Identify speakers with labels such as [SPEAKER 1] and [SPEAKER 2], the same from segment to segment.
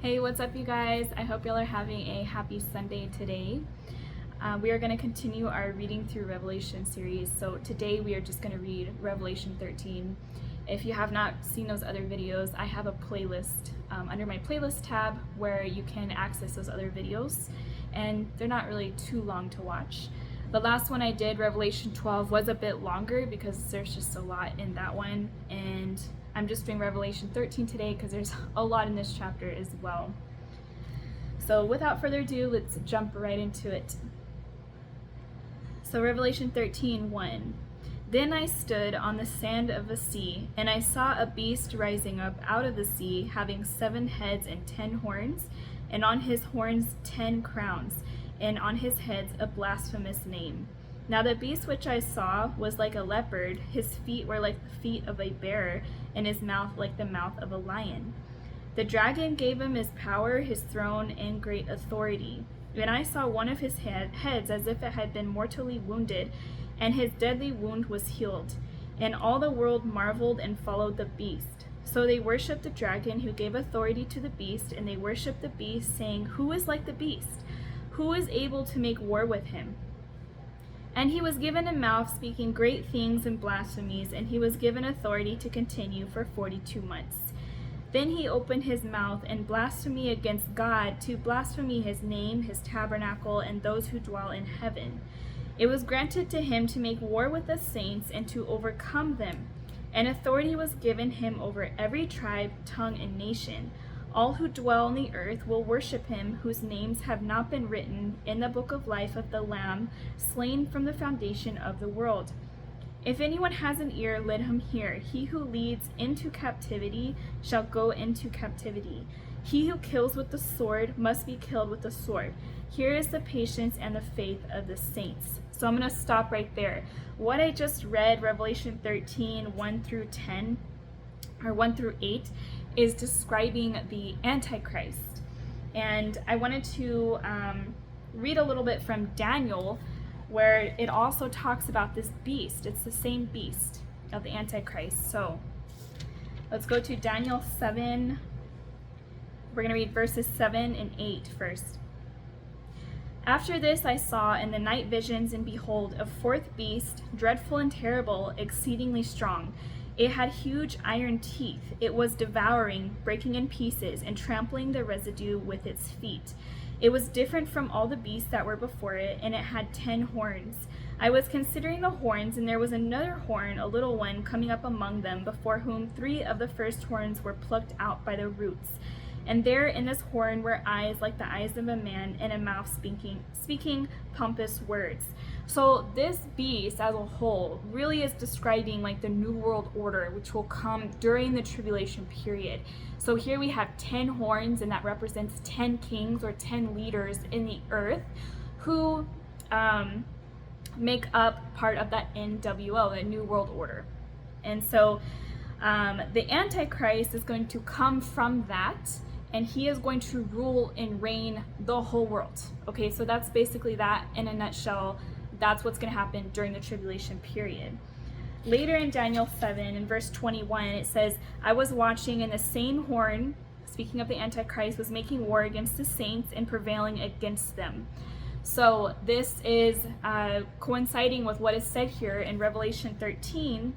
[SPEAKER 1] Hey, what's up, you guys? I hope y'all are having a happy Sunday today. We are going to continue our reading through Revelation series. So today we are just going to read Revelation 13. If you have not seen those other videos, I have a playlist under my playlist tab where you can access those other videos, and they're not really too long to watch. The last one I did, Revelation 12, was a bit longer because there's just a lot in that one, and I'm just doing Revelation 13 today because there's a lot in this chapter as well. So without further ado, let's jump right into it. So Revelation 13:1. Then I stood on the sand of the sea, and I saw a beast rising up out of the sea, having 7 heads and 10 horns, and on his horns 10 crowns, and on his heads a blasphemous name. Now the beast which I saw was like a leopard, his feet were like the feet of a bear, and his mouth like the mouth of a lion. The dragon gave him his power, his throne, and great authority. And I saw one of his heads as if it had been mortally wounded, and his deadly wound was healed. And all the world marveled and followed the beast. So they worshipped the dragon who gave authority to the beast, and they worshipped the beast, saying, "Who is like the beast? Who is able to make war with him?" And he was given a mouth speaking great things and blasphemies, and he was given authority to continue for 42 months. Then he opened his mouth in blasphemy against God, to blaspheme his name, his tabernacle, and those who dwell in heaven. It was granted to him to make war with the saints and to overcome them. And authority was given him over every tribe, tongue, and nation. All who dwell on the earth will worship him, whose names have not been written in the book of life of the Lamb, slain from the foundation of the world. If anyone has an ear, let him hear. He who leads into captivity shall go into captivity. He who kills with the sword must be killed with the sword. Here is the patience and the faith of the saints. So I'm going to stop right there. What I just read, Revelation 13, 1 through 10, or 1 through 8, is describing the Antichrist. And I wanted to read a little bit from Daniel, where it also talks about this beast. It's the same beast of the Antichrist. So let's go to Daniel 7. We're going to read verses 7 and 8 first. After this I saw in the night visions, and behold, a 4th beast, dreadful and terrible, exceedingly strong. It had huge iron teeth. It was devouring, breaking in pieces, and trampling the residue with its feet. It was different from all the beasts that were before it, and it had 10 horns. I was considering the horns, and there was another horn, a little one, coming up among them, before whom 3 of the first horns were plucked out by the roots. And there in this horn were eyes like the eyes of a man, and a mouth speaking pompous words. So this beast as a whole really is describing like the New World Order, which will come during the tribulation period. So here we have 10 horns, and that represents 10 kings or 10 leaders in the earth who make up part of that NWO, the New World Order. And so the Antichrist is going to come from that, and he is going to rule and reign the whole world. Okay, so that's basically that in a nutshell. That's what's going to happen during the tribulation period. Later in Daniel 7, in verse 21, it says, I was watching, and the same horn, speaking of the Antichrist, was making war against the saints and prevailing against them. So this is coinciding with what is said here in Revelation 13,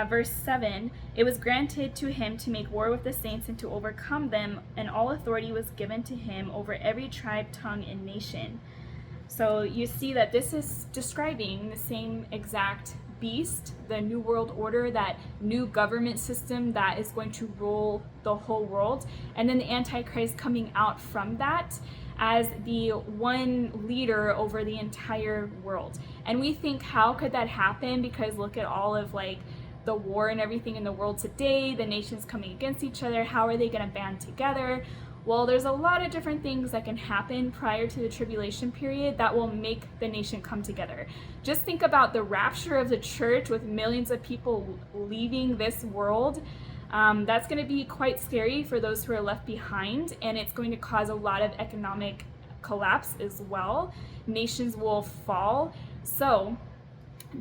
[SPEAKER 1] verse 7, it was granted to him to make war with the saints and to overcome them, and all authority was given to him over every tribe, tongue, and nation. So you see that this is describing the same exact beast, the New World Order, that new government system that is going to rule the whole world, and then the Antichrist coming out from that as the one leader over the entire world. And we think, how could that happen? Because look at all of like the war and everything in the world today, the nations coming against each other. How are they going to band together? Well, there's a lot of different things that can happen prior to the tribulation period that will make the nation come together. Just think about the rapture of the church with millions of people leaving this world. That's going to be quite scary for those who are left behind, and it's going to cause a lot of economic collapse as well. Nations will fall. So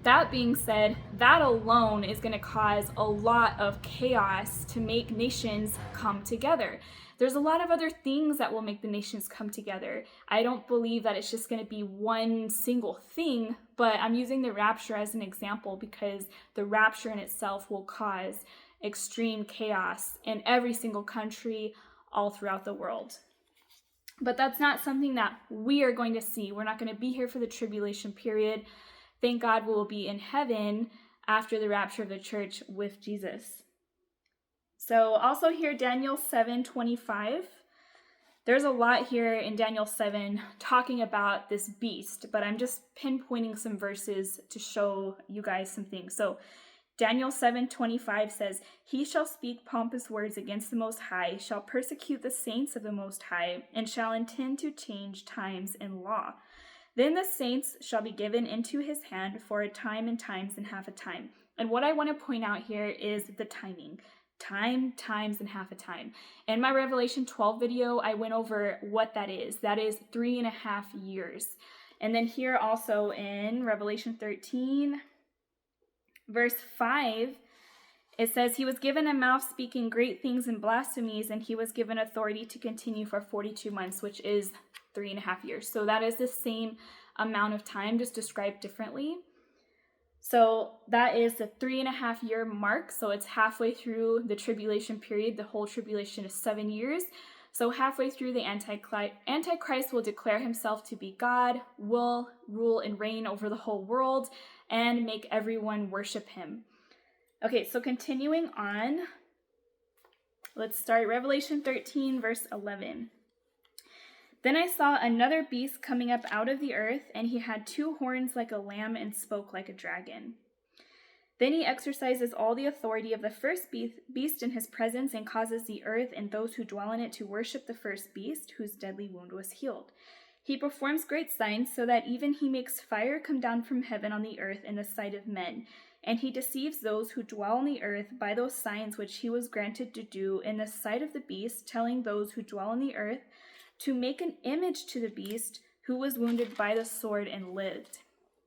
[SPEAKER 1] That being said, that alone is going to cause a lot of chaos to make nations come together. There's a lot of other things that will make the nations come together. I don't believe that it's just going to be one single thing, but I'm using the rapture as an example because the rapture in itself will cause extreme chaos in every single country all throughout the world. But that's not something that we are going to see. We're not going to be here for the tribulation period. Thank God we will be in heaven after the rapture of the church with Jesus. So also here, Daniel 7:25. There's a lot here in Daniel 7 talking about this beast, but I'm just pinpointing some verses to show you guys some things. So Daniel 7:25 says, "He shall speak pompous words against the Most High, shall persecute the saints of the Most High, and shall intend to change times and law. Then the saints shall be given into his hand for a time and times and half a time." And what I want to point out here is the timing. Time, times, and half a time. In my Revelation 12 video, I went over what that is. That is 3.5 years. And then here also in Revelation 13, verse 5, it says, "He was given a mouth speaking great things and blasphemies, and he was given authority to continue for 42 months, which is 3.5 years. So that is the same amount of time, just described differently. So that is the 3.5 year mark. So it's halfway through the tribulation period. The whole tribulation is 7 years. So halfway through, the Antichrist will declare himself to be God, will rule and reign over the whole world, and make everyone worship him. Okay, so continuing on, let's start Revelation 13, verse 11. "Then I saw another beast coming up out of the earth, and he had 2 horns like a lamb and spoke like a dragon. Then he exercises all the authority of the first beast in his presence and causes the earth and those who dwell in it to worship the first beast, whose deadly wound was healed. He performs great signs so that even he makes fire come down from heaven on the earth in the sight of men. And he deceives those who dwell on the earth by those signs which he was granted to do in the sight of the beast, telling those who dwell on the earth to make an image to the beast who was wounded by the sword and lived.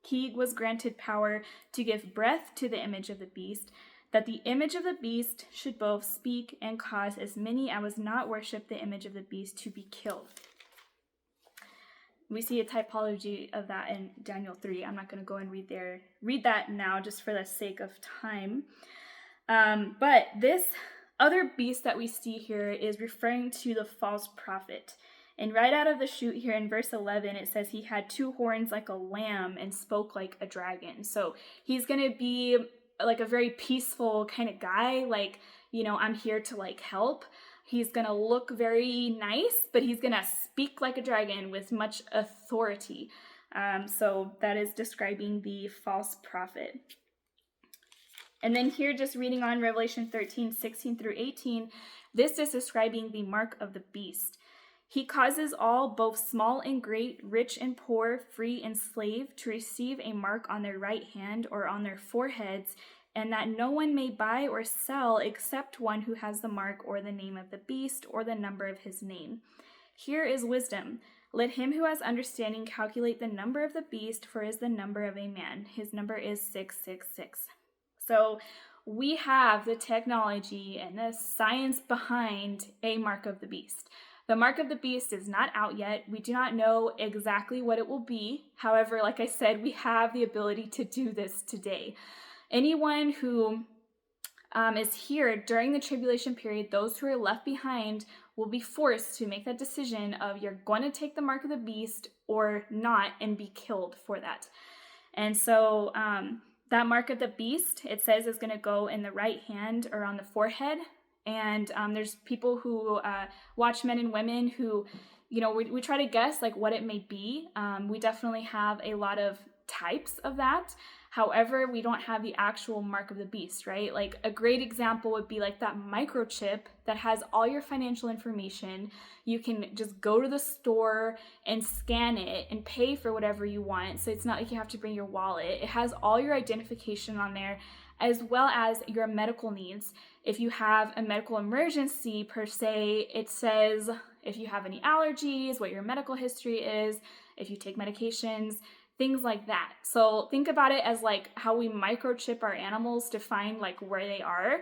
[SPEAKER 1] He was granted power to give breath to the image of the beast, that the image of the beast should both speak and cause as many as would not worship the image of the beast to be killed." We see a typology of that in Daniel 3. I'm not going to go and read that now just for the sake of time. But this other beast that we see here is referring to the false prophet. And right out of the chute here in verse 11, it says he had 2 horns like a lamb and spoke like a dragon. So he's going to be like a very peaceful kind of guy. Like, you know, I'm here to like help. He's going to look very nice, but he's going to speak like a dragon with much authority. So that is describing the false prophet. And then here, just reading on Revelation 13, 16 through 18, this is describing the mark of the beast. "He causes all, both small and great, rich and poor, free and slave, to receive a mark on their right hand or on their foreheads, and that no one may buy or sell except one who has the mark or the name of the beast or the number of his name. Here is wisdom. Let him who has understanding calculate the number of the beast, for it is the number of a man. His number is 666. So we have the technology and the science behind a mark of the beast. The mark of the beast is not out yet. We do not know exactly what it will be. However, like I said, we have the ability to do this today. Anyone who is here during the tribulation period, those who are left behind will be forced to make that decision of you're going to take the mark of the beast or not and be killed for that. And so that mark of the beast, it says, is going to go in the right hand or on the forehead. And there's people who watch men and women who, you know, we try to guess like what it may be. We definitely have a lot of types of that. However, we don't have the actual mark of the beast, right? Like a great example would be like that microchip that has all your financial information. You can just go to the store and scan it and pay for whatever you want. So it's not like you have to bring your wallet. It has all your identification on there, as well as your medical needs. If you have a medical emergency per se, it says if you have any allergies, what your medical history is, if you take medications, things like that. So think about it as like how we microchip our animals to find like where they are.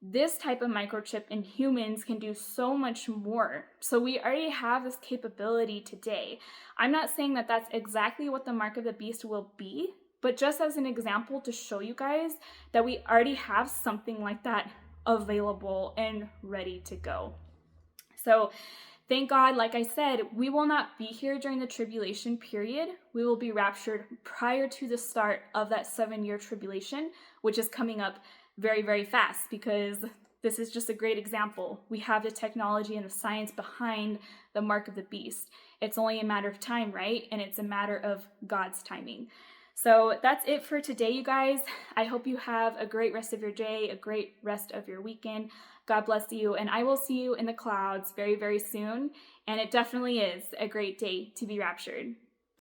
[SPEAKER 1] This type of microchip in humans can do so much more. So we already have this capability today. I'm not saying that that's exactly what the mark of the beast will be, but just as an example to show you guys that we already have something like that available and ready to go. So thank God, like I said, we will not be here during the tribulation period. We will be raptured prior to the start of that 7-year tribulation, which is coming up very, very fast, because this is just a great example. We have the technology and the science behind the mark of the beast. It's only a matter of time, right? And it's a matter of God's timing. So that's it for today, you guys. I hope you have a great rest of your day, a great rest of your weekend. God bless you, and I will see you in the clouds very, very soon. And it definitely is a great day to be raptured.